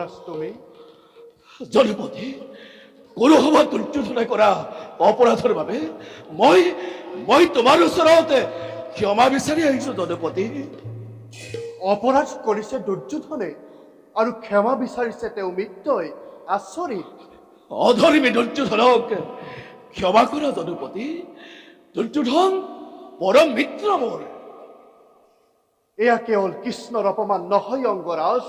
অঙ্গৰাজ তুমি জনপতি কৌৰৱ দুৰ্যোধনে কৰা অপৰাধৰ বাবে মই তোমাৰ ওচৰত ক্ষমা বিচাৰি আহিছো জনপতি। অপৰাধ কৰিছে দুৰ্যোধনে আৰু ক্ষমা বিচাৰিছে তেওঁ মিত্ৰই। আচৰিত। অধৰ্মী দুৰ্যোধনক ক্ষমা কৰা জনপতি। দুৰ্যোধন পৰম মিত্ৰ মোৰ। এয়া কেৱল কৃষ্ণৰ অপমান নহয় অঙ্গৰাজ,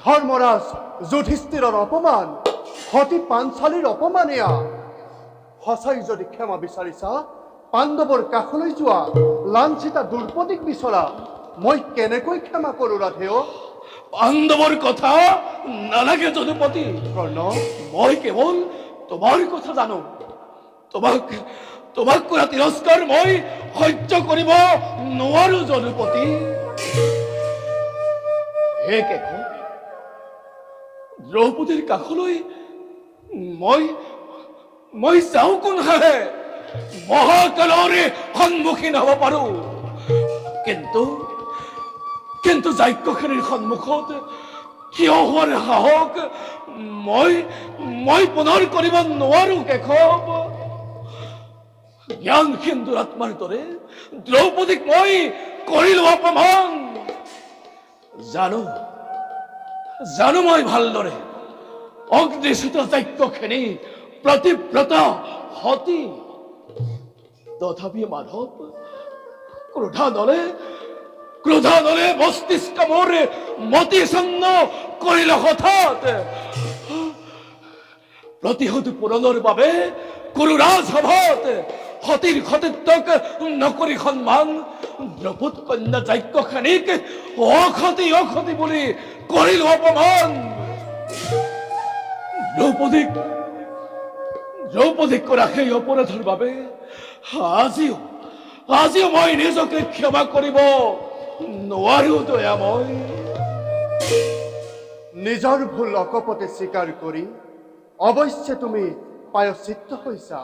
ধৰ্মৰাজ যুধিষ্ঠিৰৰ অপমান, সতী পাঞ্চালীৰ অপমান। এয়া সঁচাই যদি ক্ষমা বিচাৰিছা পাণ্ডৱৰ কাষলৈ যোৱা, লাঞ্ছিতা দ্ৰৌপদীক বিচৰা। মই কেনেকৈ ক্ষমা কৰো ৰাধেয়? পাণ্ডৱৰ কথা নালাগে জনপতি। কৰ্ণ, মই কেৱল তোমাৰ কথা জানো। তোমাক কৰা তিৰস্কাৰ মই সহ্য কৰিব নোৱাৰো জনপতি। হে কেশ, দ্ৰৌপদীৰ কাষলৈ মই যাওঁ কোনহাৰে? মহাকালৰে সন্মুখীন হ'ব পাৰো, কিন্তু যাজ্ঞসেনীৰ সন্মুখত থিয় হোৱাৰ সাহস মই পুনৰ কৰিব নোৱাৰো কেশৱ। জ্ঞানহীন দুৰাত্মাৰ দৰে দ্ৰৌপদীক মই কৰিলো অপমান। জানো মই ভালদৰে অগ্নিসূত যাজ্ঞসেনী প্ৰতিব্ৰতা সতী। তথাপি মাধৱ ক্ৰোধানলে মস্তিষ্ক মোৰ মতি ছন্ন কৰিলে হঠাৎ। প্ৰতিশোধ পূৰণৰ বাবে কুৰুৰাজ সভাত সতীৰ সতীত্বক নকৰি সন্মান, দ্ৰৌপদ কন্যা যাজ্ঞসেনীক অসতী বুলি কৰিলো অপমান। দ্ৰৌপদীক কৰা সেই অপৰাধৰ বাবে আজিও মই নিজকে ক্ষমা কৰিব নোৱাৰো দয়াময়। নিজৰ ভুল অকপতে স্বীকাৰ কৰি অৱশ্যে তুমি প্ৰায়শ্চিত্ত হৈছা।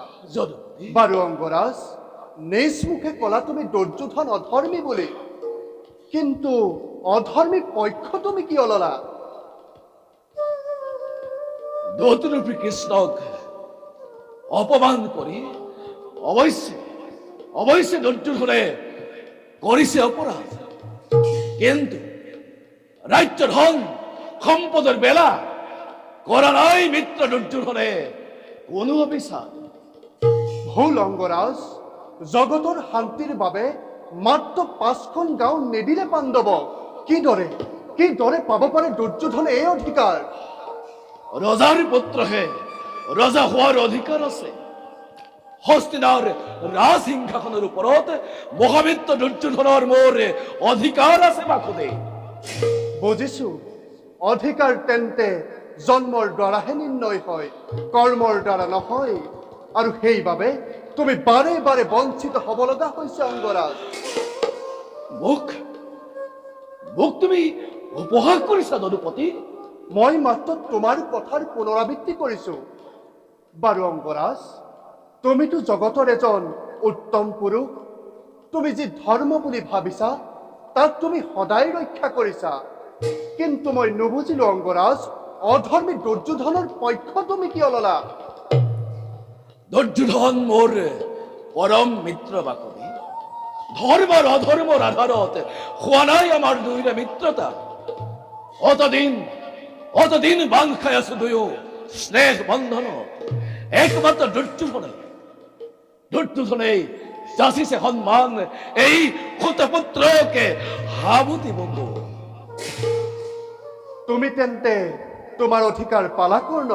বাৰু অঙ্গৰাজ, নিজ মুখে কলা তুমি দুৰ্যোধন অধৰ্মী বুলি, কিন্তু অধৰ্মী পক্ষ তুমি কিয় ললা? দূতৰূপী কৃষ্ণক অপমান কৰি অৱশ্যে দুৰ্যোধনে কৰিছে অপৰাধ, কিন্তু ৰাজ্য ধন সম্পদৰ বেলা কৰা নাই মিত্ৰ দুৰ্যোধনে কোনো অবিচাৰ। ভুল অঙ্গৰাজ, জগতৰ শান্তিৰ বাবে মাত্ৰ 5খন গাঁও নিদিলে পাণ্ডৱ। কিদৰে পাব পাৰে দুৰ্যোধনে এই অধিকাৰ? ৰজাৰ পুত্ৰহে ৰজা হোৱাৰ অধিকাৰ আছে। হস্তিনাৰ ৰাজসিংহাসনৰ ওপৰত মহামিত্ৰ দুৰ্যোধনৰ মোৰ অধিকাৰ আছে বাসুদেৱ। বুজিছো, অধিকাৰ তেন্তে জন্মৰ দ্বাৰাহে নিৰ্ণয় হয়, কৰ্মৰ দ্বাৰা নহয়। আৰু সেইবাবে তুমি বাৰে বাৰে বঞ্চিত হ'ব লগা হৈছে অঙ্গৰাজ। মোক তুমি উপহাস কৰিছা দ্ৰৌপদী? মই মাত্ৰ তোমাৰ কথাৰ পুনৰাবৃত্তি কৰিছো। বাৰু অঙ্গৰাজ, তুমিতো জগতৰ এজন উত্তম পুৰুষ। তুমি যি ধৰ্ম বুলি ভাবিছা তাক তুমি সদায় ৰক্ষা কৰিছা, কিন্তু মই নুবুজিলো অঙ্গৰাজ, অধৰ্মী দুৰ্যোধনৰ পক্ষ তুমি কিয় ললা? দুৰ্যোধন মোৰ পৰম মিত্ৰ বাকবি। ধৰ্মৰ অধৰ্মৰ আধাৰত হোৱা নাই আমাৰ দুয়োৰে মিত্ৰতা। অতদিন বান্ধ খাই আছো দুয়ো স্নেহ বন্ধনত। একমাত্ৰ দুৰ্যোধনে যাচিছে সন্মান এই সুতপুত্ৰকে হাবুতি বন্ধু। তুমি তেন্তে তোমাৰ অধিকাৰ পালা কৰ্ণ?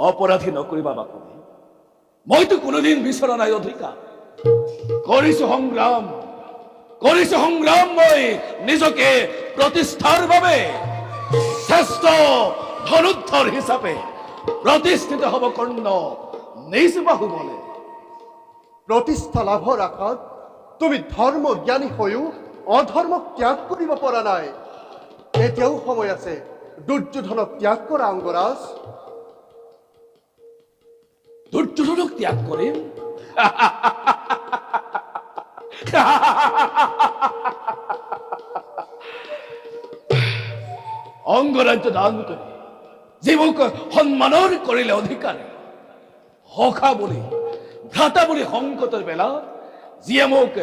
অপৰাধী নকৰিবা বাকবি। মইতো কোনোদিন বিচৰা নাই অধিকাৰ। কৰিছো সংগ্ৰাম মই নিজকে প্ৰতিষ্ঠাৰ বাবে। শ্ৰেষ্ঠ ধনুদ্ধৰ হিচাপে প্ৰতিষ্ঠিত হ'ব কৰ্ণ নিজ বাহুবলে। প্ৰতিষ্ঠা লাভৰ আশাত তুমি ধৰ্ম জ্ঞানী হৈও অধৰ্মক ত্যাগ কৰিব পৰা নাই। এতিয়াও সময় আছে দুৰ্যোধনক ত্যাগ কৰা অঙ্গৰাজ। দুৰ্যোধনক ত্যাগ কৰিম? অংগৰাজ্য দান কৰি যিবোৰ সন্মানৰ কৰিলে অধিকাৰী সখা বুলি ভ্ৰাতা বুলি সংকটৰ বেলা যিয়ে মোক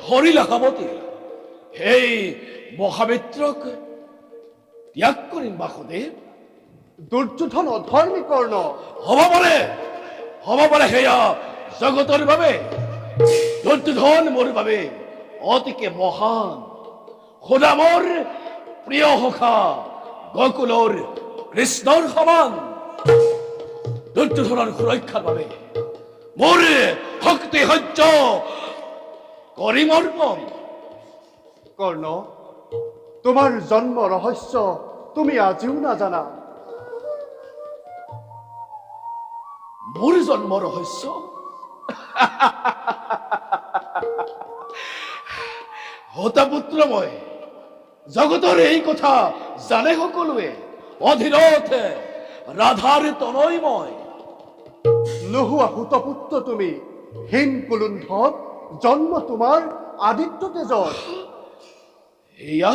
ধৰিলে সাৱতি সেই মহামিত্ৰক ত্যাগ কৰিম বাসুদেৱ। দুৰ্যোধন অধৰ্মী কৰ্ণ। হ'ব পাৰে সেয়া জগতৰ বাবে দুৰ্যোধন মোৰ বাবে অতিকে মহান সুদামৰ প্ৰিয় সখা গকুলৰ কৃষ্ণৰ সমান। দুৰ্যোধনৰ সুৰক্ষাৰ বাবে মোৰ শক্তি সহ্য কৰিম অৰ্পণ। কৰ্ণ, তোমাৰ জন্ম ৰহস্য তুমি আজিও নাজানা। মোৰ জন্ম ৰহস্য হতাপুত্ৰ মই জগতৰ এই কথা জানে সকলোৱে অধীৰত ৰাধাৰ তনয় মই। নোহোৱা সুতপুত্ৰ তুমি হীন কুলুণ্ঠৱ জন্ম তোমাৰ আদিত্য তেজত। এয়া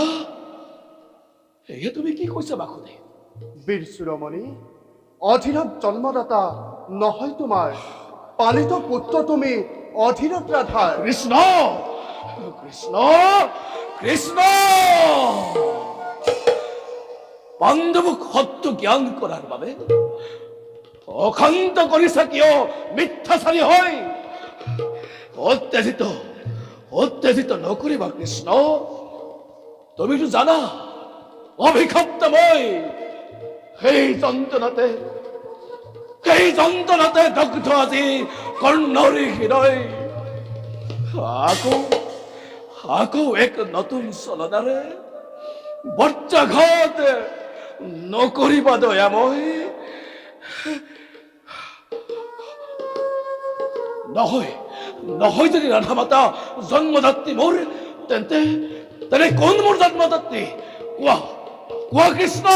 তুমি কি কৈছা বাসুদেৱ? বীৰ চূড়মণি, অধীৰত জন্মদাতা নহয় তোমাৰ, পালিত পুত্ৰ তুমি অধীৰত ৰাধাৰ। কৃষ্ণ কৃষ্ণ কৃষ্ণ পাণ্ডৱক সত্য জ্ঞান কৰাৰ বাবে অশান্ত কৰিছা কিয় মিথ্যাচাৰী হয়? অত্যাচিত নকৰিবা কৃষ্ণ। তুমিতো জানা অভিশপ্ত মই সেই যন্ত্ৰণাতে দগ্ধ আজি কৰ্ণৰ হৃদয়। আকৌ এক নতুন চলনাৰে বজ্ৰাঘাত নকৰিবা দয়াময়। নহয় যদি ৰাধা মাতা জন্মদাত্ৰী মোৰ, তেন্তে কোন মোৰ জন্মদাত্ৰী? কোৱা কৃষ্ণ,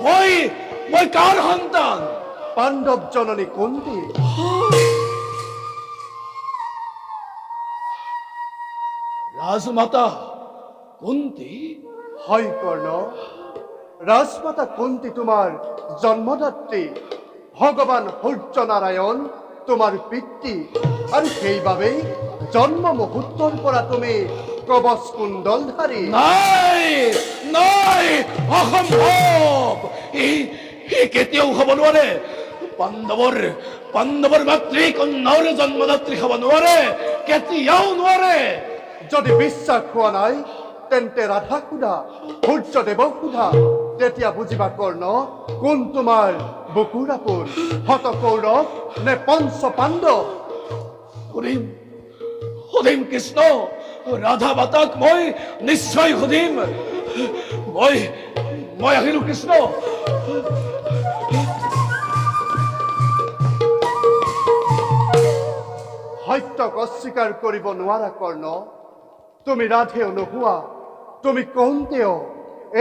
মই কাৰ সন্তান? পাণ্ডৱ জননী কুন্তি। ৰাজমাতা কুন্তি? হয় কৰ্ণ, ৰাজমাতা কুন্তি তোমাৰ জন্মদাত্ৰী। ভগৱান সূৰ্য নাৰায়ণ তোমাৰ পিতৃ, আৰু সেইবাবেই জন্ম মুহূৰ্তৰ পৰা তুমি কবচ কুণ্ডলধাৰী। নাই অসম্ভৱ। ই কেতিয়াও হ'ব নোৱাৰে। পাণ্ডৱৰ মাতৃ কন্যাৰ জন্মদাত্ৰী হ'ব নোৱাৰে, কেতিয়াও নোৱাৰে। যদি বিশ্বাস হোৱা নাই তেন্তে ৰাধা সোধা, সূৰ্যদেৱক সোধা, তেতিয়া বুজিবা কৰ্ণ কোন তোমাৰ বুকুৰ আপোন, হত কৌৰৱ নে পঞ্চ পাণ্ডৱ। সুধিম কৃষ্ণ, ৰাধা মাতাক মই নিশ্চয় সুধিম। মই আহিলো কৃষ্ণ। সত্যক অস্বীকাৰ কৰিব নোৱাৰা কৰ্ণ। তুমি ৰাধেও নোহোৱা, তুমি কওঁতেও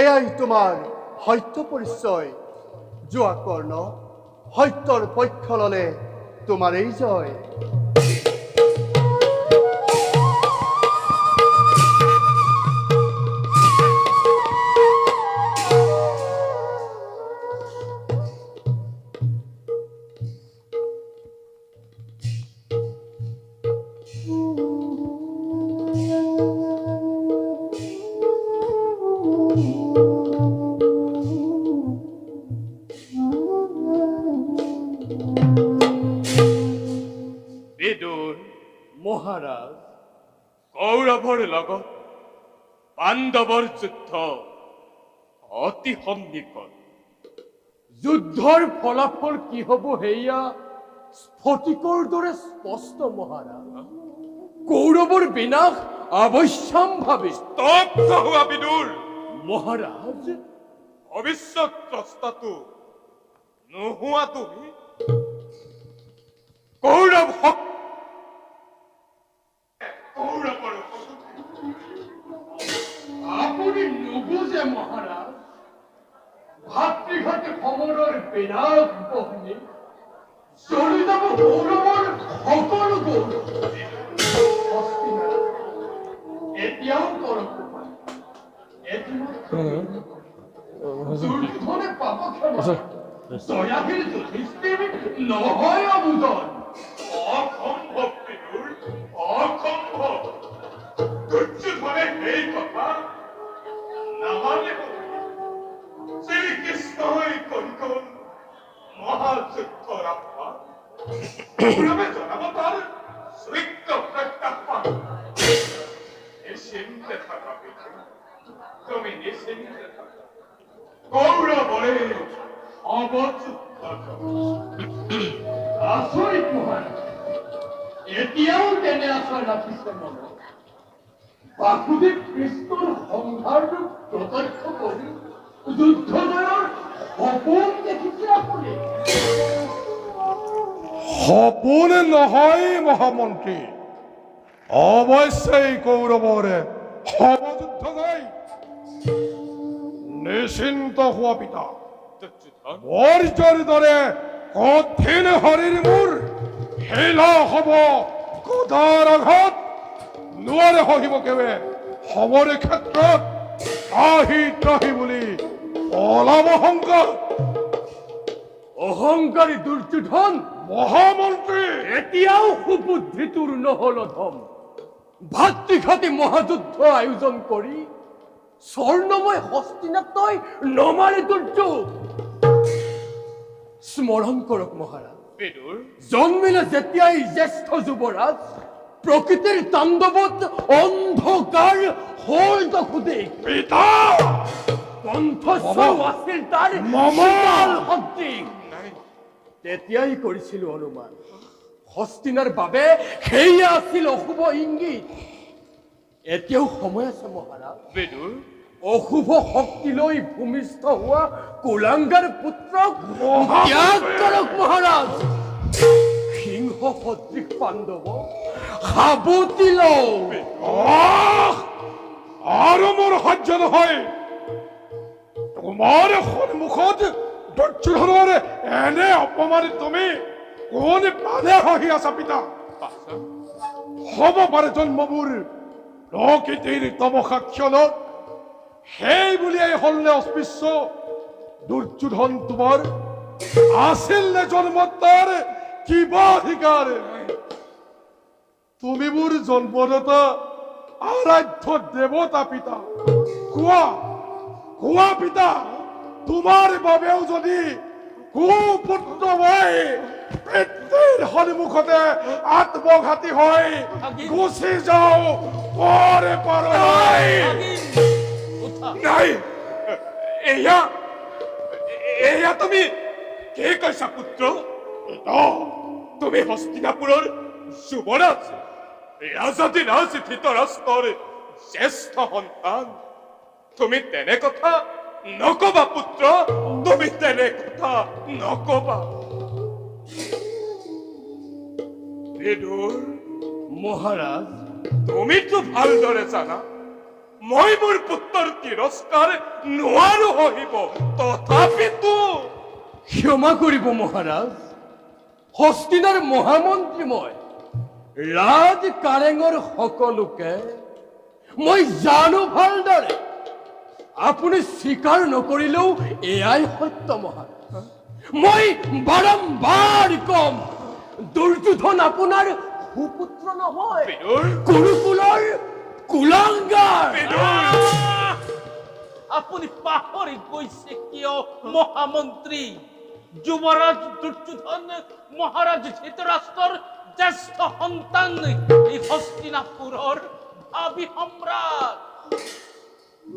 এয়াই তোমাৰ সত্য পৰিচয়। যোৱা কৰ্ণ, সত্যৰ পক্ষ ললে তোমাৰেই জয়। মহাৰাজ, কৌৰৱৰ লগত পাণ্ডৱৰ যুদ্ধ অতি সন্নিকট। যুদ্ধৰ ফলাফল কি হ'ব সেয়া স্ফটিকৰ দৰে স্পষ্ট মহাৰাজ। কৌৰৱৰ বিনাশ অৱশ্যম্ভাৱী। স্তব্ধ হোৱা বিদুৰ। মহাৰাজ, ভৱিষ্যত দ্ৰষ্টাটো নোহোৱা তুমি কৌৰৱ আপুনি নুবুজে মহাৰাজ, ভাতৃঘাতী সমৰৰ বিনাশ বহনি চলি যাব কৌৰৱৰ সকলো গৌৰৱ। এতিয়াও কৰক দুৰ্যোধন দয়াশীল যুধিষ্ঠিৰ নহয় অবুজন। অসম্ভৱ বিদুৰ, অসম্ভৱ। দুৰ্যোধনে সেই কথা নামানে। শ্ৰীকৃষ্ণই কৈ গ'ল মহাযুদ্ধৰ আহ্বান। কৌৰৱে জনাব তাৰ যোগ্য প্ৰত্যাহ্বান। নিশ্চিন্তে থাকা পিতা, তুমি নিশ্চিন্তে থাকা। কৌৰৱৰে অৱযুদ্ধ। আচৰিত মহাৰাজ, এতিয়াও তেনে আশা ৰাখিছে মনত। বাসুদেৱ কৃষ্ণৰ সংহাৰটো প্ৰত্যক্ষ কৰি যুদ্ধ জয়ৰ সপোন দেখিছে আপুনি? সপোন নহয় মহামন্ত্ৰী, অৱশ্যেই কৌৰৱৰে সভযুদ্ধ নাই। নিশ্চিন্ত হোৱা পিতা, দুৰ্যোধন বৰ্জৰ দৰে কঠিন হৰিৰ মূৰ হেলা হব গদাৰ আঘাত। নোৱাৰে সহিব কেৱে সমৰে ক্ষেত্ৰত ত্ৰাহি ত্ৰাহি বুলি পলাব শংকৰ। অহংকাৰী দুৰ্যোধন মহামন্ত্ৰী, এতিয়াও সুবুদ্ধিটোৰ নহল অধম। ভাতৃঘাতী মহাযুদ্ধ আয়োজন কৰি স্বৰ্ণময় হস্তিনাতই নমাৰে দুৰ্যোগ। স্মৰণ কৰক মহাৰাজ, জন্মিলে যেতিয়াই জ্যেষ্ঠ যুৱৰাজ, প্ৰকৃতিৰ তাণ্ডৱত অন্ধকাৰ হল দখুদেশ। পিতা কণ্ঠস্বৰ আছিল তাৰ শীতল সদৃশ। তেতিয়াই কৰিছিলো অনুমান, হস্তিনাৰ বাবে সেয়া আছিল অশুভ ইংগিত। এতিয়াও সময় আছে মহাৰাজ। অশুভ শক্তি লৈ ভূমিষ্ঠ হোৱা কুলাংগাৰ পুত্ৰক ত্যাগ কৰক মহাৰাজ। সিংহ সদৃশ পাণ্ডৱ সাৱতি লওক। আৰু মোৰ সহ্য নহয়। তোমাৰ সন্মুখত দুৰ্যোধনৰ এনে অপমানিত তুমি কোন পালে হাঁহি আছা পিতা? হ'ব পাৰে জন্মবোৰ প্ৰকৃতিৰ তমসা ক্ষণত, সেই বুলিয়েই হলনে অস্পৃশ্য। দুৰ্যোধন তোমাৰ আছিল নে জন্মত তাৰ কিবা অধিকাৰ? তুমি মোৰ জন্মদাতা আৰাধ্য দেৱতা পিতা। কোৱা কোৱা পিতা, তোমাৰ বাবেও যদি কুপুত্ৰ মই পিতৃৰ সন্মুখতে আত্মঘাতী হৈ গুচি যাওঁ, পৰে পাৰ নাই, এয়া এয়া তুমি কি কৈছা পুত্ৰ? তুমি হস্তিনাপুৰৰ যুৱৰাজ, ৰাজাধিৰাজ ধৃতৰাষ্ট্ৰৰ জ্যেষ্ঠ সন্তান। তুমি তেনে কথা নকবা পুত্ৰ, তুমি তেনে কথা নকবা। বিদুৰ মহাৰাজ, তুমিতো ভালদৰে জানা মই মোৰ পুত্ৰৰ তিৰস্কাৰ নোৱাৰো সহিব। তথাপিতো ক্ষমা কৰিব মহাৰাজ, হস্তিনাৰ মহামন্ত্ৰী মই। ৰাজ কাৰেঙৰ সকলোকে মই জানো ভালদৰে। আপুনি স্বীকাৰ নকৰিলেও এয়াই সত্য মহাৰাজ। মই বাৰম্বাৰ কম, দুৰ্যোধন আপোনাৰ সুপুত্ৰ নহয়, কুৰুকুলৰ কুলাংগাৰ। আপুনি পাহৰি গৈছে কিয় মহামন্ত্ৰী? যুৱৰাজ দুৰ্যোধন মহাৰাজ ধৃতৰাষ্ট্ৰৰ জ্যেষ্ঠ সন্তান, এই হস্তিনাপুৰৰ ভাবি সম্ৰাট।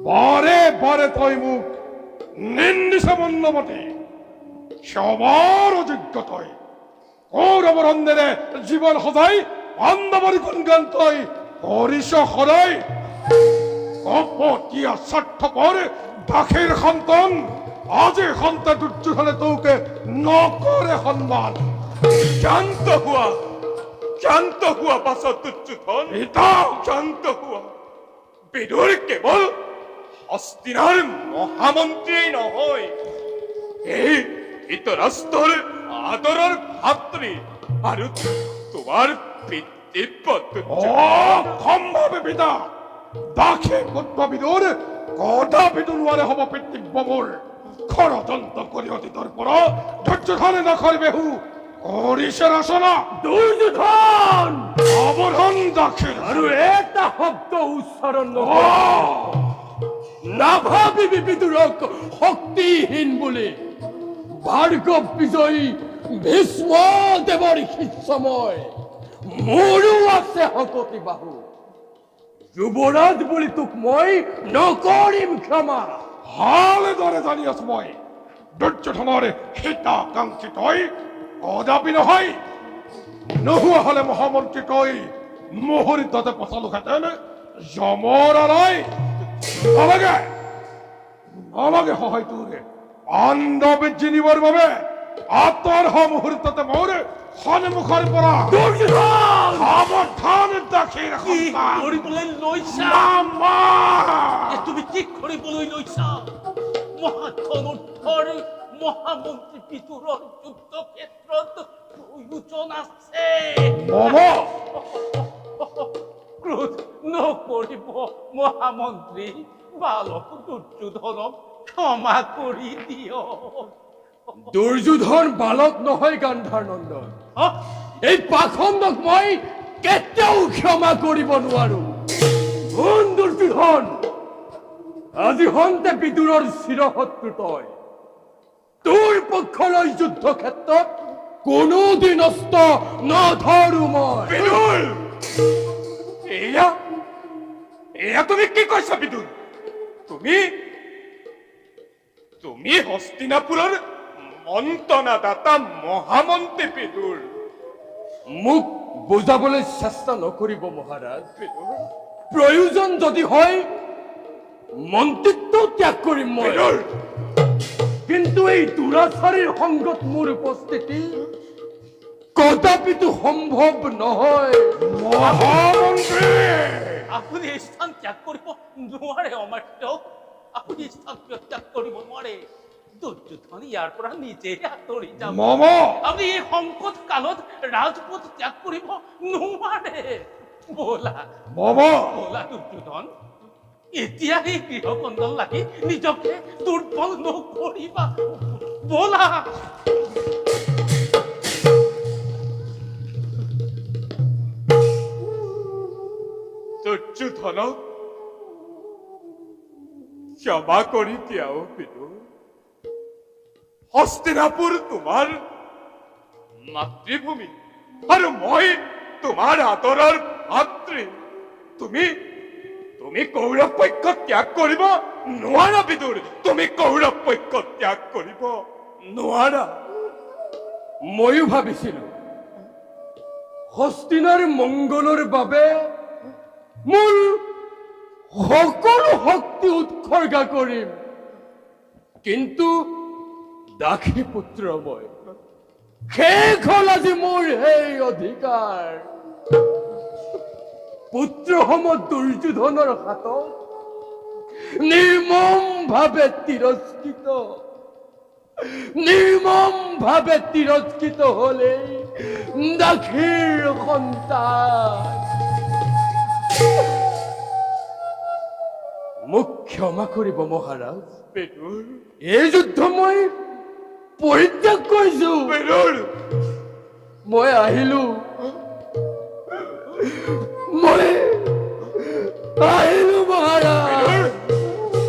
বাৰে বাৰে তই মোক নিন্দিছে মন্নমতে। ক্ষমাৰ অযোগ্য তই, কৌৰৱৰ অন্নেৰে জীৱন সজাই পাণ্ডৱৰ গুণগান তই কৰিছ সদায়। কপটীয়া স্বাৰ্থপৰ দাসীৰ সন্তান, আজি সন্তান দুৰ্যোধনে তোকে নকৰে সন্মান। শান্ত হোৱা পাছত দুৰ্যোধন, শান্ত হোৱা। বিদুৰ কেৱল হস্তিনাৰ মহামন্ত্ৰীয়েই নহয়, এই ধৃতৰাষ্ট্ৰৰ আদৰৰ ভাতৃ আৰু তোমাৰ পিতৃব্য। সম্ভৱে পিতা, দাসী পুত্ৰ বিদুৰ কদাপিতো নোৱাৰে হ'ব পিতৃব্য মোৰ। ষড়যন্ত্ৰ কৰি অতীতৰ পৰা দুৰ্যোধনে নকৰিবে হু কৰিছে ৰচনা দুৰ্যোধন অৱধান দাখিল আৰু এটা শব্দ উচ্চাৰণ নাভাবিবি বিদুৰক শক্তিহীন বুলি ভাৰ্গৱ বিজয়ী ভীষ্ম দেৱৰ শিষ্য মই মোৰো আছে শকতি বাহু যুৱৰাজ বুলি তোক মই নকৰিম ক্ষমা ভালদৰে জানি আছো মই দুৰ্যোধনৰ হিতাকাংক্ষী তই কদাপি নহয় নোহোৱা হলে মহামন্ত্ৰী তই মুহূৰ্ততে পচালোহেঁতেন যমৰ আলাই নালাগে নালাগে সহায় তোৰ পাণ্ডৱে জিনিবৰ বাবে আত্মৰ মুহূৰ্ততে মোৰ সন্মুখৰ পৰা সাৱধান দাখিল কি কৰিবলৈ লৈছা মামা তুমি কি কৰিবলৈ লৈছা মহাধনুৰ্ধৰ মহামন্ত্ৰী পিতুৰৰ যুদ্ধ ক্ষেত্ৰত প্ৰয়োজন আছে মামা ক্ৰোধ নকৰিব মহামন্ত্ৰী বালক দুৰ্যোধনক ক্ষমা কৰি দিয়ক দুৰ্যোধন বালক নহয় গান্ধাৰ নন্দন এই পাখণ্ডক মই কেতিয়াও ক্ষমা কৰিব নোৱাৰো শুন দুৰ্যোধন আজি হন্তে বিদুৰৰ চিৰশত্ৰু তই তোৰ পক্ষলৈ যুদ্ধ ক্ষেত্ৰত কোনোদিন অস্ত্ৰ নধৰো মই বিদুৰ এয়া এয়া তুমি কি কৈছা বিদুৰ তুমি হস্তিনাপুৰৰ মন্ত্ৰণাদাতা মহামন্ত্ৰী বিদুৰ মোক বুজাবলৈ চেষ্টা নকৰিব মহাৰাজ প্ৰয়োজন যদি হয় মন্ত্ৰিত্ব ত্যাগ কৰিম মই বিদুৰ কিন্তু এই দুৰাচাৰীৰ সংগত মোৰ উপস্থিতি কদাপিতো সম্ভৱ নহয় মহামন্ত্ৰী আপুনি এই স্থান ত্যাগ কৰিব নোৱাৰে অমাত্য আপুনি এই স্থান ত্যাগ কৰিব নোৱাৰে দুৰ্যোধন ইয়াৰ পৰা নিজে আঁতৰি যাব মামা আপুনি এই সংকট কালত ৰাজপথ ত্যাগ কৰিব নোৱাৰে বলা মামা বলা দুৰ্যোধন এতিয়া এই গৃহকন্দল লাগি নিজকে দুৰ্বল নকৰিবা বলা দুৰ্যোধনক ক্ষমা কৰি দিয়াও বিদুৰ হস্তিনাপুৰ তোমাৰ মাতৃভূমি আৰু মই তোমাৰ আদৰৰ ভাতৃ তুমি কৌৰৱ পক্ষ ত্যাগ কৰিব নোৱাৰা বিদুৰ তুমি কৌৰৱ পক্ষ ত্যাগ কৰিব নোৱাৰা ময়ো ভাবিছিলো হস্তিনাৰ মংগলৰ বাবে মোৰ সকলো শক্তি উৎসৰ্গা কৰিম কিন্তু দাসী পুত্ৰ মই শেষ হল আজি মোৰ সেই অধিকাৰ পুত্ৰ সম দুৰ্যোধনৰ হাতত নিৰ্মম ভাৱে তিৰস্কৃত হলে দাসীৰ সন্তান মোক ক্ষমা কৰিব মহাৰাজ বিদুৰ এই যুদ্ধ মই পৰিত্যাগ কৰিছো বিদুৰ মই আহিলো মহাৰাজ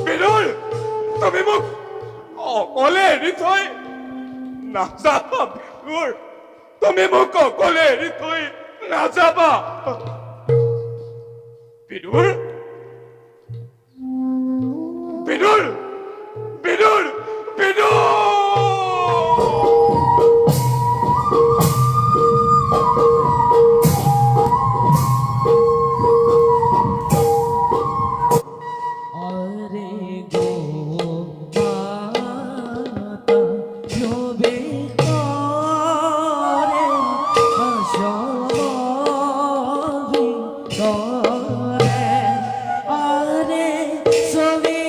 বিদুৰ তুমি মোক অকলে এৰি থৈ নাযাবা বিদুৰ তুমি মোক অকলে এৰি থৈ নাযাবা বিদুৰ বিদুৰ বিদুৰ বিদুৰ আৰে গো মাতা জবে কৰে হাসবি কৰে আৰে সবি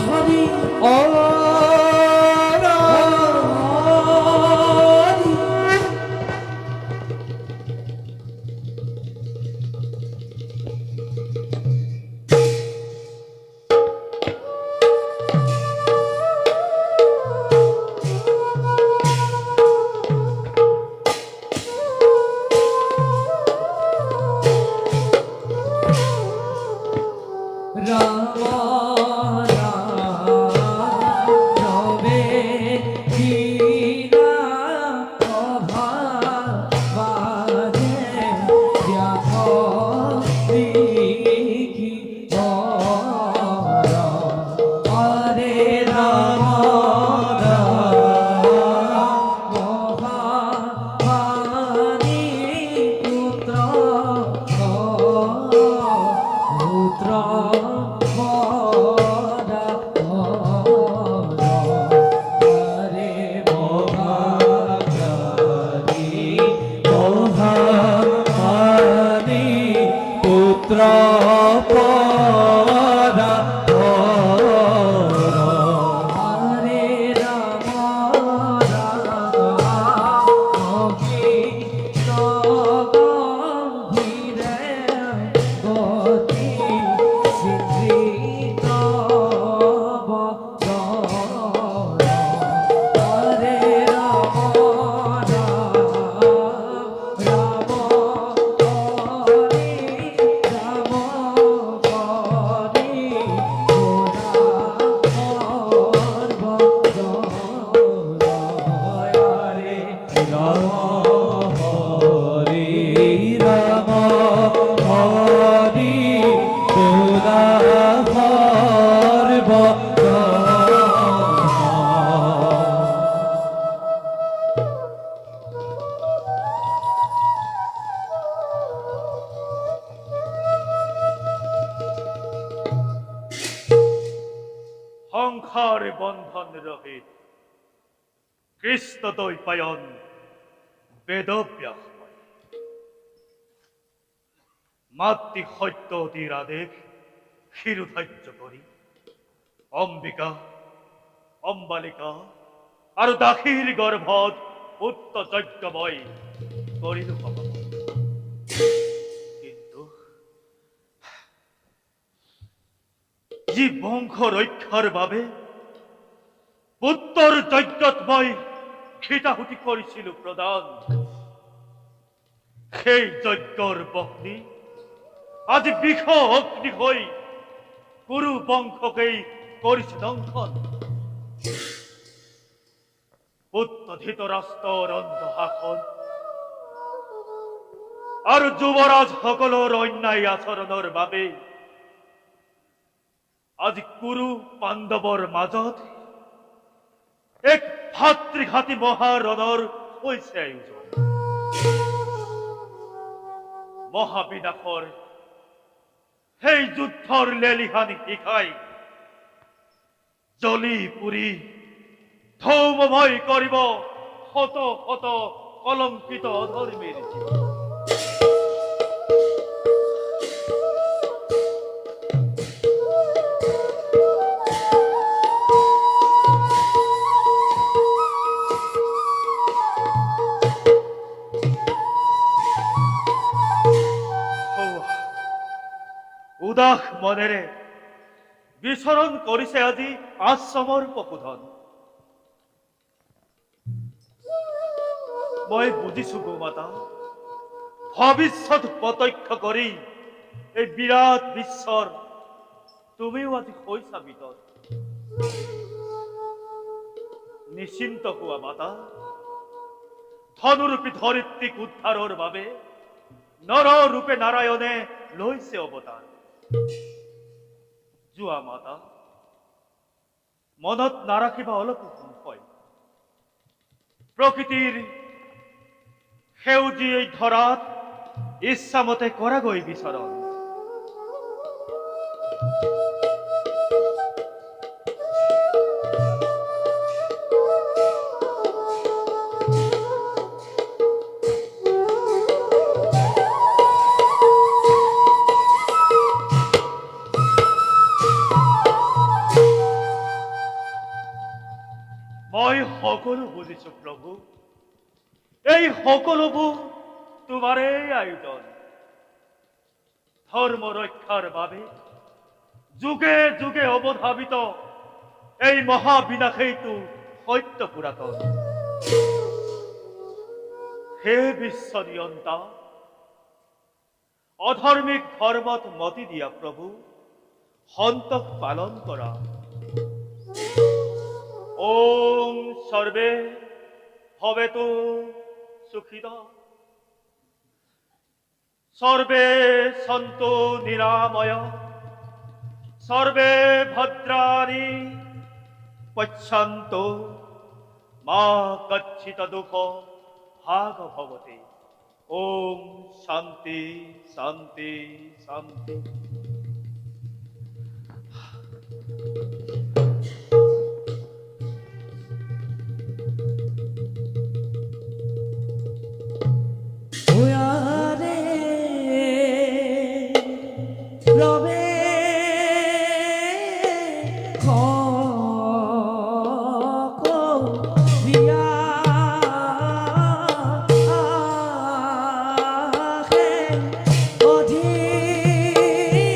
হৰি সংসাৰ বন্ধন ৰহিত কৃষ্ণ দৈপায়ন বেদব্যাস মাতৃ সত্য অতিৰ আদেশ শিৰোধাৰ্য কৰি অম্বিকা অম্বালিকা আৰু দাসীৰ গৰ্ভত পুত্ৰ যজ্ঞময় কৰিলো সমাপন। কিন্তু যি বংশ ৰক্ষাৰ বাবে পুত্ৰৰ যজ্ঞত মই খিতাহুতি কৰিছিলো প্ৰদান, সেই যজ্ঞৰ বহ্নি আজি বিষ অগ্নি হৈ কুৰু বংশকেই কৰিছে দংশন। পুত্ৰ ধৃতৰাষ্ট্ৰৰ অন্ধশাসন আৰু যুৱৰাজসকলৰ অন্যায় আচৰণৰ বাবে আজি কুৰু পাণ্ডৱৰ মাজত এক ভাতৃঘাতী মহাৰণৰ হৈছে আয়োজন। মহাবিনাশৰ সেই যুদ্ধৰ লেলিহানি শিখাই জ্বলি পুৰি ধৌমময় কৰিব শত শত কলংকিত অধৰ্মীৰ জীৱন। উদাস মনেৰে বিচৰণ কৰিছে আজি আশ্ৰমৰ পশুধন। মই বুজিছো গোমাতা, ভৱিষ্যত প্ৰত্যক্ষ কৰি এই বিৰাট বিশ্বৰ তুমিও আজি হৈছা বিতত। নিশ্চিন্ত হোৱা মাতা, ধনুৰূপী ধৰিত্ৰীক উদ্ধাৰৰ বাবে নৰৰূপে নাৰায়ণে লৈছে অৱতাৰ। যোৱা মাতা, মনত নাৰাখিবা অলপো সংশয়। প্ৰকৃতিৰ সেউজী এই ধৰাত ইচ্ছামতে কৰাগৈ বিচৰণ। মই সকলো বুজিছো প্ৰভু। এই সকলোবোৰ তোমাৰেই আয়োজন। ধৰ্ম ৰক্ষাৰ বাবে যুগে যুগে অৱধাবিত এই মহাবিনাশেইটো সত্য পুৰাতন। হে বিশ্ব নিয়ন্তা, অধৰ্মিক ধৰ্মত মতি দিয়া প্ৰভু, সন্তক পালন কৰা। ওম সর্বে ভবেতু সুখিতা, সর্বে সন্তু নিরাময়, সর্বে ভদ্রাণি পশ্যন্তু, মা কচ্ছিত দুঃখ ভাগ ভবতে। ওম শান্তি শান্তি শান্তি। ওয়ারে রবে খো দিয়া হে অধীর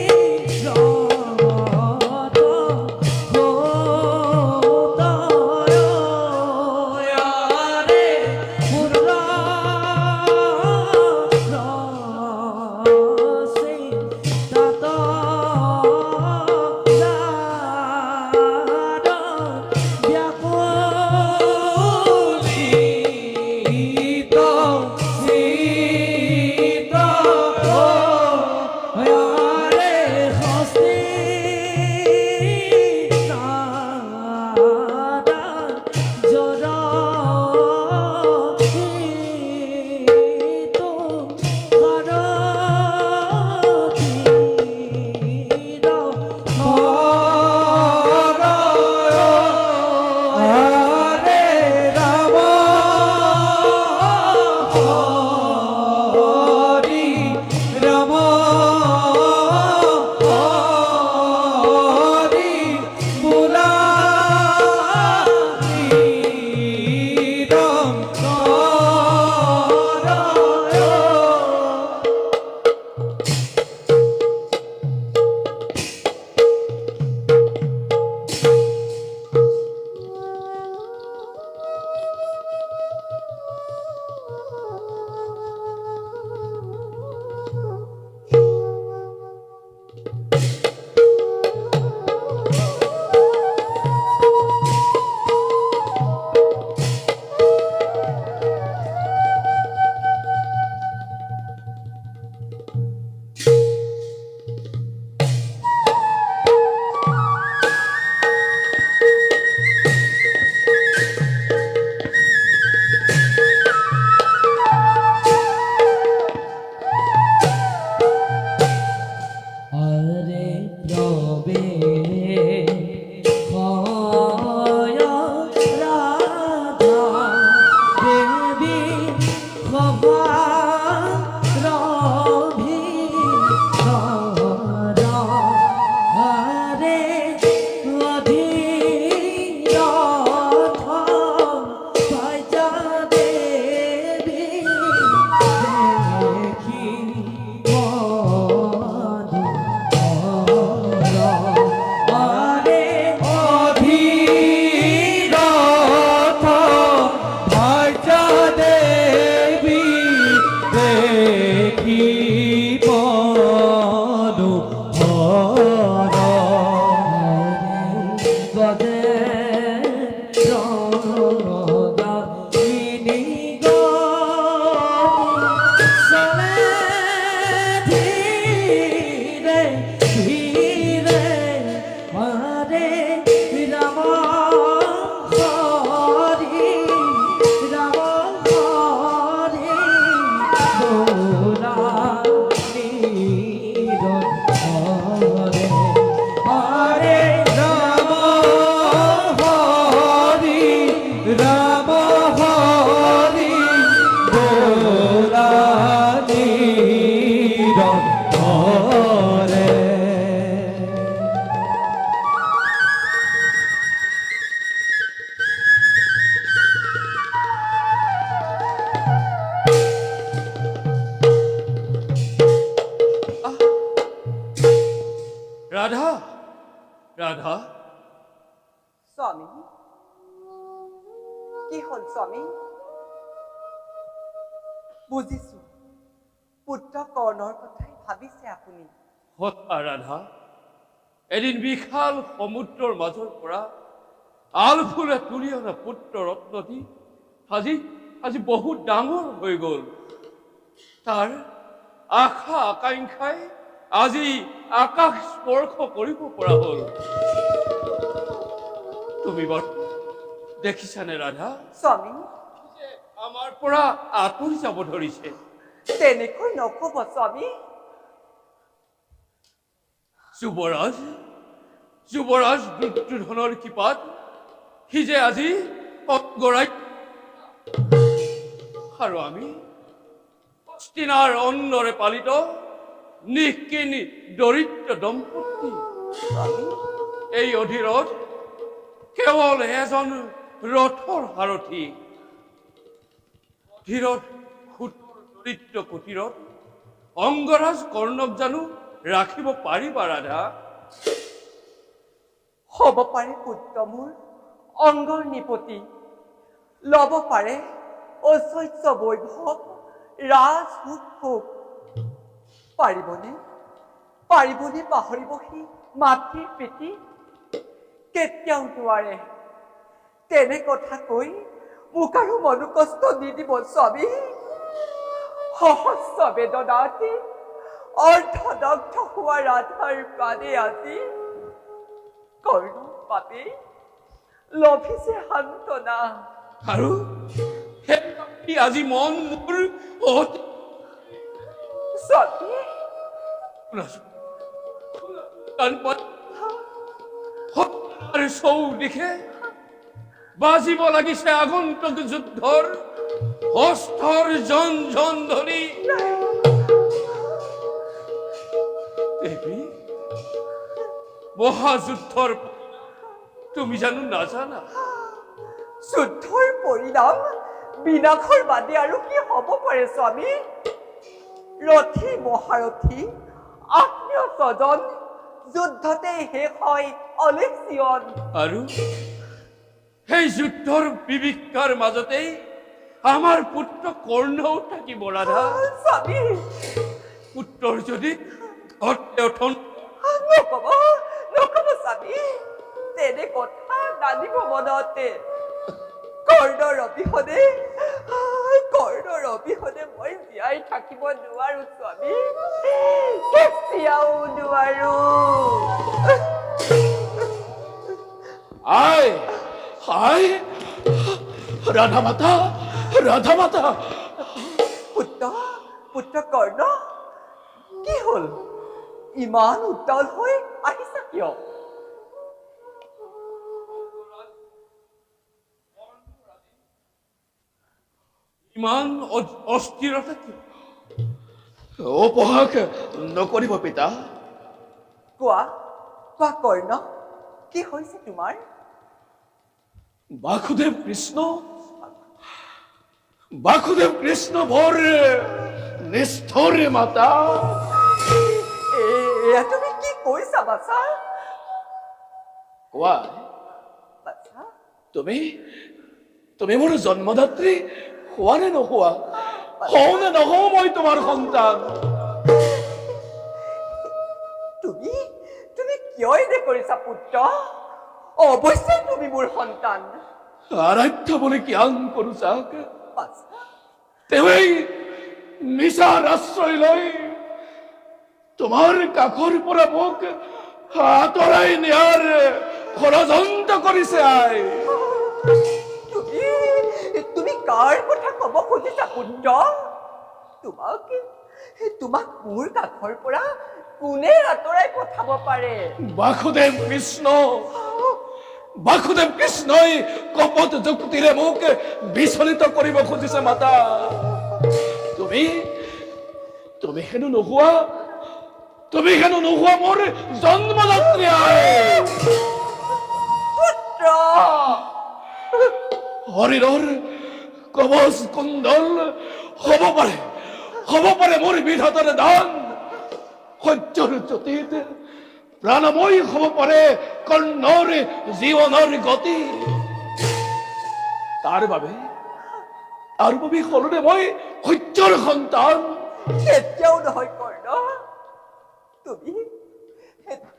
স্বামী কি হল স্বামী বুজিছো পুত্ৰ কৰ্ণৰ কথাই ভাবিছে আপুনি হতা ৰাধা এদিন বিশাল সমুদ্ৰৰ মাজৰ পৰা আলফুলে তুলি অনা পুত্ৰ ৰত্নটি আজি বহুত ডাঙৰ হৈ গ'ল তাৰ আশা আকাংক্ষাই আজি আকাশ স্পৰ্শ কৰিব পৰা হ'ল তুমি বৰ দেখিছানে ৰাধা স্বামী আমাৰ পৰা আঁতৰি যাব ধৰিছে তেনেকৈ নকব স্বামী যুৱৰাজ দুৰ্যোধনৰ কৃপাত সি যে আজি অগৰাই আৰু আমি হস্তিনাৰ অন্নৰে পালিত নিঃকিনি দৰিদ্ৰ দম্পতি এই অধীৰত কেৱল এজন ৰথৰ সাৰথি অধীৰত দৰিদ্ৰ কুটিৰত অংগৰাজ কৰ্ণক জানো ৰাখিব পাৰিবা ৰাধা হ'ব পাৰে পুত্ৰ মোৰ অংগৰ নিপতি ল'ব পাৰে ঐশ্বৰ্য বৈভৱ ৰাজ সুখ পাৰিবনে পাহৰিব সি মাতৃৰ প্ৰীতি কেতিয়াও নোৱাৰে তেনে কথা কৈ মোক আৰু মনোকষ্ট নিদিব স্বামী সহস্ৰ বেদনাতি অৰ্ধদগ্ধ হোৱা ৰাধাৰ প্ৰাণে আজি কৰ্ণ পাপে লভিছে সান্তনা আৰু সেই আজি মন মোৰ স্বামী চৌদিশে বাজিব লাগিছে আগন্তুক যুদ্ধৰ হস্তৰ জন জন ধৰি দেৱী মহাযুদ্ধৰ তুমি জানো নাজানা যুদ্ধৰ পৰিণাম বিনাশৰ বাদে আৰু কি হ'ব পাৰে স্বামী ৰথী মহাৰথী আত্মীয় স্বজন যুদ্ধতে শেষ হয় অলেখ জীৱন আৰু সেই যুদ্ধৰ বিভীষিকাৰ মাজতেই আমাৰ পুত্ৰ কৰ্ণও থাকিব ৰাধা স্বামী পুত্ৰৰ যদি নকব স্বামী তেনে কথা নানিব মনতে কৰ্ণৰ অবিহনে মই জীয়াই থাকিব নোৱাৰো স্বামী কেতিয়াও নোৱাৰো আই ৰাধা মাতা পুত্ৰ কৰ্ণ কি হল ইমান উত্তাল হৈ আহিছা কিয় ইমান অস্থিৰতা কিয় উপহাস নকৰিব পিতা কোৱা কৰ্ণ কি হৈছে তোমাৰ বাসুদেৱ কৃষ্ণ বৰ নিষ্ঠুৰ মাতা এয়া তুমি কি কৈছা বাছা কোৱা বাছা তুমি মোৰ জন্মদাত্ৰী হোৱা নে নোহোৱা হওঁ নে নহওঁ মই তোমাৰ সন্তান তুমি কিয় এনে কৰিছা পুত্ৰ অৱশ্যে তুমি মোৰ সন্তান আৰাধ্য বুলি জ্ঞান কৰো যাক বাছা তেৱেই নিচাৰ আশ্ৰয় লৈ তোমাৰ কাষৰ পৰা মোক আঁতৰাই নিয়াৰ ষড়যন্ত্ৰ কৰিছে আই তুমি কাৰ কথা কব খুজিছা পুত্ৰ তোমাক মোৰ কাষৰ পৰা কোনে আঁতৰাই পঠাব পাৰে বাসুদেৱ কৃষ্ণই কপট যুক্তিৰে মোক বিচলিত কৰিব খুজিছে মাতা তুমি হেনো নোহোৱা মোৰ জন্মদাত্ৰী পুত্ৰ হৰিণৰ কবচ কুণ্ডল হ'ব পাৰে মোৰ বিধাতাৰ দান সত্যৰ জ্যোতিত প্ৰাণময় হ'ব পাৰে কৰ্ণৰ জীৱনৰ গতি তাৰ বাবে হলোনে মই সত্যৰ সন্তান। কেতিয়াও নহয় কৰ্ণ, তুমি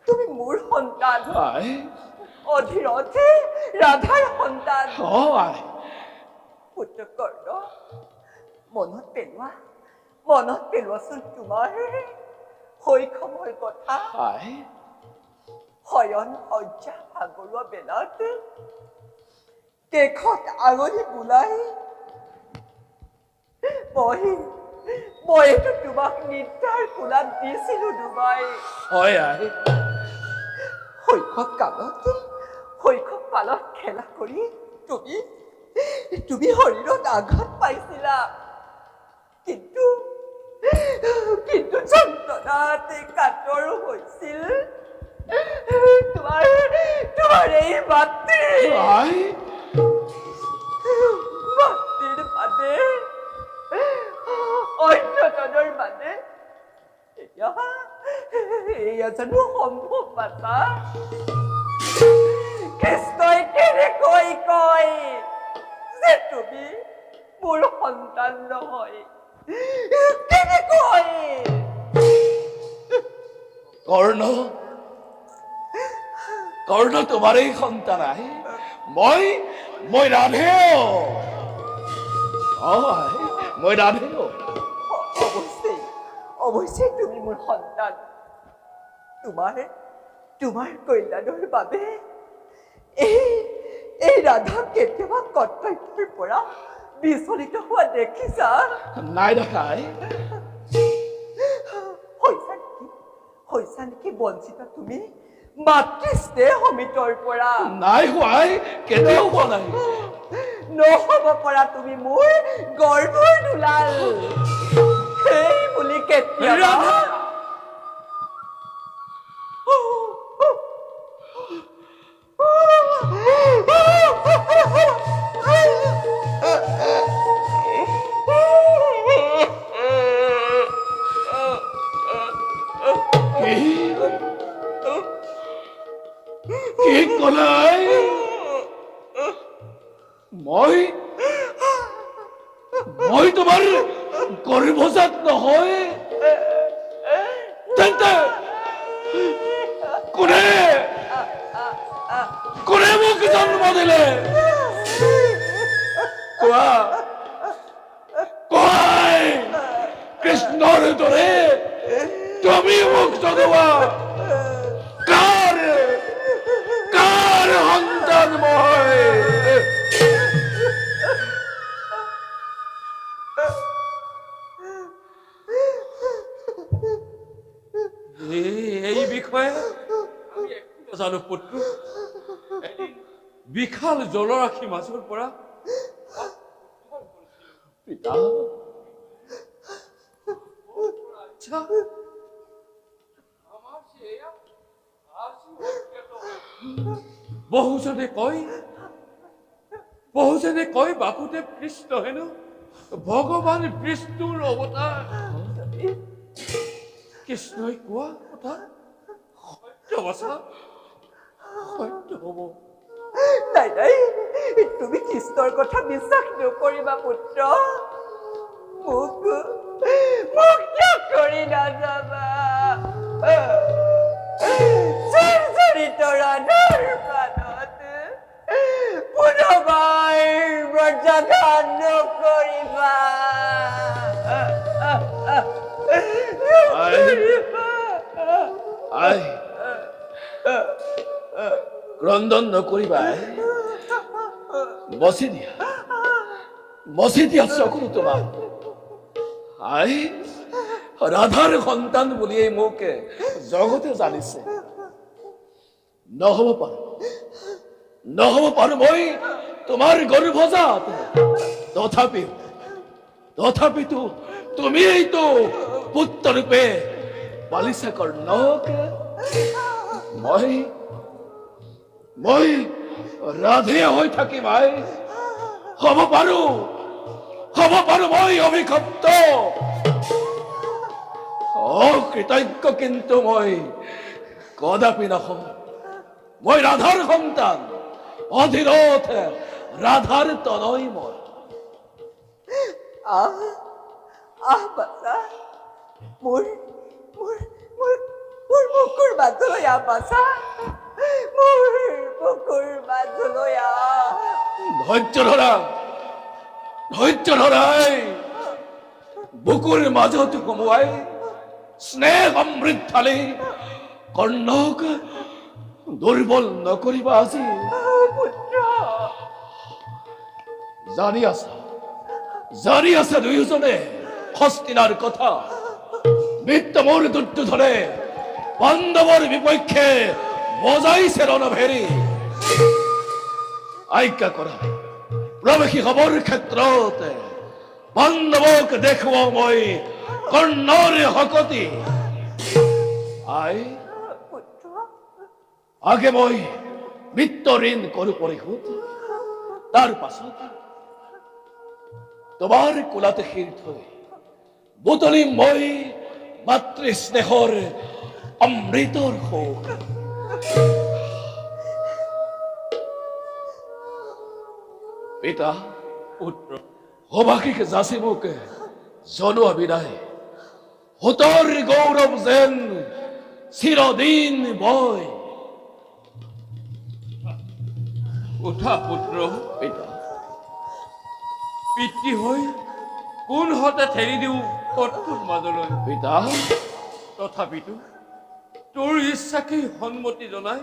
তুমি মোৰ সন্তান, আই অধীৰথে ৰাধাৰ সন্তান। অ আই পুত্ৰ কৰ্ণ, মনত পেলোৱাচোন তোমাৰ শৈশৱৰ কথা। আই শয়ন শয্যা ভাগৰুৱা বেলাত কেশত আঙুলি বোলাই মইতো তোমাক নিদ্ৰাৰ কোলাত দিছিলো ডুবাই। হয় আই শৈশৱ কালত খেলা কৰি তুমি শৰীৰত আঘাত পাইছিলা, কিন্তু যন্ত্ৰণাতে কাতৰ হৈছিল তোমাৰ এই মাতৃৰ আই বাদে অন্যতনৰ বাদে এয়া জানো সম্ভৱ মাতা? কৃষ্ণই কেনেকৈ কয় যে তুমি মোৰ সন্তান নহয়? কেনেকৈ? কৰ্ণ তোমাৰেই সন্তান আই, মই ৰাধেয়। মই ৰাধেয়। অৱশ্যেই তুমি মোৰ সন্তান। তোমাৰ কল্যাণৰ বাবে এই ৰাধা কেতিয়াবা কৰ্তব্যৰ পৰা বিচলিত হোৱা দেখিছা? নাই দেখা আই। হৈছা নেকি বঞ্চিত তুমি মাতৃস্নেহ সমিতৰ পৰা? নাই হোৱা আই, কেতিয়াও হোৱা নাই। নহব পৰা তুমি মোৰ গৰ্ভৰ দুলাল, সেই বুলি কেতিয়াবা কি কলাই? মই তোমাৰ গৰ্ভজাত নহয়? তেন্তে কোনে মোক জন্ম দিলে? কোৱা কৃষ্ণৰ দৰে তুমি মোক জনোৱা, কাৰ সন্তান মই? এই বিষয়ে আমি একো নাজানো পুত্ৰ। এদিন বিশাল জলৰাশি মাজৰ পৰা পিতা বহুজনে কয় বাসুদেৱ কৃষ্ণ হেনো ভগৱান বিষ্ণুৰ অৱতাৰ। কৃষ্ণই কোৱা কথা সত্য বচা, সত্য হব। নাই তুমি কৃষ্ণৰ কথা বিশ্বাস নকৰিবা পুত্ৰ। মোক ত্যাগ কৰি নাযাবা। চৰিত ৰাধাৰ প্ৰাণত পুনৰবাৰ ব্ৰজঘাত নকৰিবা। ক্ৰন্দন নকৰিবা। মচি দিয়া চকুলো তোমাক। ৰাধাৰ সন্তান বুলিয়েই মোক জগতে জানিছে। নহব পাৰো মই তোমাৰ গৰ্ভজাত। তথাপিতো তুমিয়েইতো পুত্ৰ ৰূপে পালিছা কৰ্ণক। মই ৰাধে হৈ থাকিম আই। হ'ব পাৰো মই অভিশপ্ত, অকৃতজ্ঞ, কিন্তু মই কদাপি নহম। মই ৰাধাৰ সন্তান, অধিৰথ ৰাধাৰ তনয় মই। আহ আহ বাছা মোৰ মোৰ মোৰ মোৰ বুকুৰ মাজলৈ আহ বাছা মোৰ বুকুৰ মাজলৈ আহ ধৈৰ্য ধৰা, ধৈৰ্য ধৰাই বুকুৰ মাজত কমুৱাই স্নেহ অমৃত থালি কৰ্ণক দুৰ্বল নকৰিবা আজি। পুত্ৰ জানি আছে দুয়োজনে হস্তিনাৰ কথা। মিত্ৰ মোৰ দুৰ্যোধনে পাণ্ডৱৰ বিপক্ষে বজাইছে ৰণভেৰী। আজ্ঞা কৰা প্ৰৱেশী হবৰ ক্ষেত্ৰত পাণ্ডৱক দেখুৱাও মই কৰ্ণৰ শকতি। পুত্ৰ আগে মই মৃত্যু ঋণ কৰো পৰিশোধ, তাৰ পাছত তোমাৰ কোলাতে শিৰ থৈ বুটলিম মই মাতৃ স্নেহৰ অমৃতৰ সুখ। পিতা পুত্ৰ সৌভাষিক যাচি মোক জনোৱা বিদায়, হুতৰ গৌৰৱ যেন চিৰদিন বয়। উঠা পুত্ৰ, পিতা পিতৃ হৈ কোন হতে ঠেলি দিওঁ তোৰ মাজলৈ। পিতা তথাপিতো তোৰ ইচ্ছাকেই সন্মতি জনাই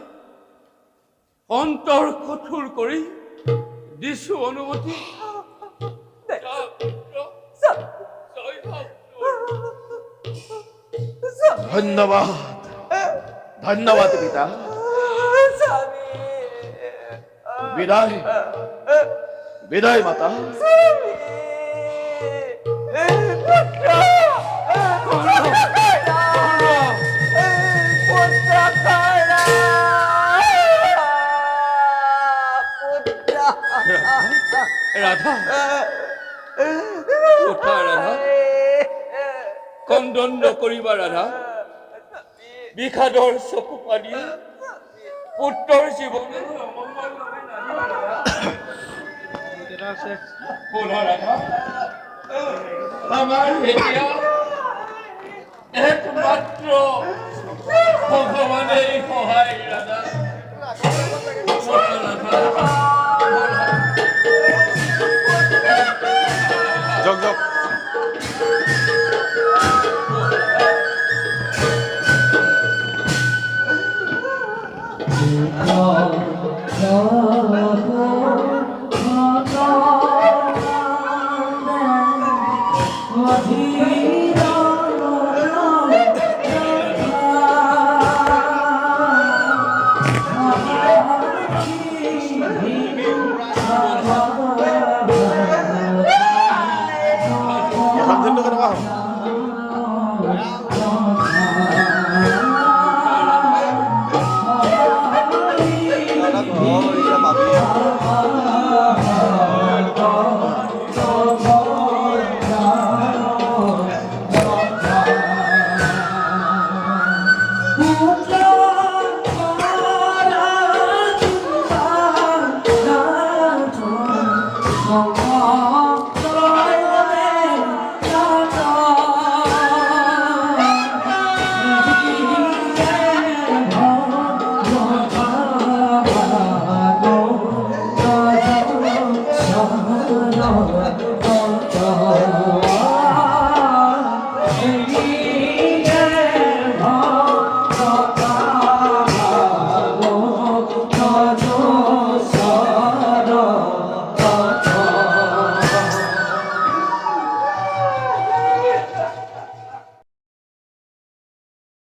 অন্তৰ কঠোৰ কৰি দিছো অনুমতি। ধন্যবাদ, ধন্যবাদ পিতা। স্বামী বিদায়, বিদায় মাতা। ৰাধা উঠা ৰাধা, কন্দন নকৰিবা ৰাধা। বিষাদৰ চকু পানীয়ে পুত্ৰৰ জীৱনে শুনা ৰাধা, আমাৰ এতিয়া একমাত্ৰ ভগৱানেই সহায় ৰাধা। যাওক যাওক। Oh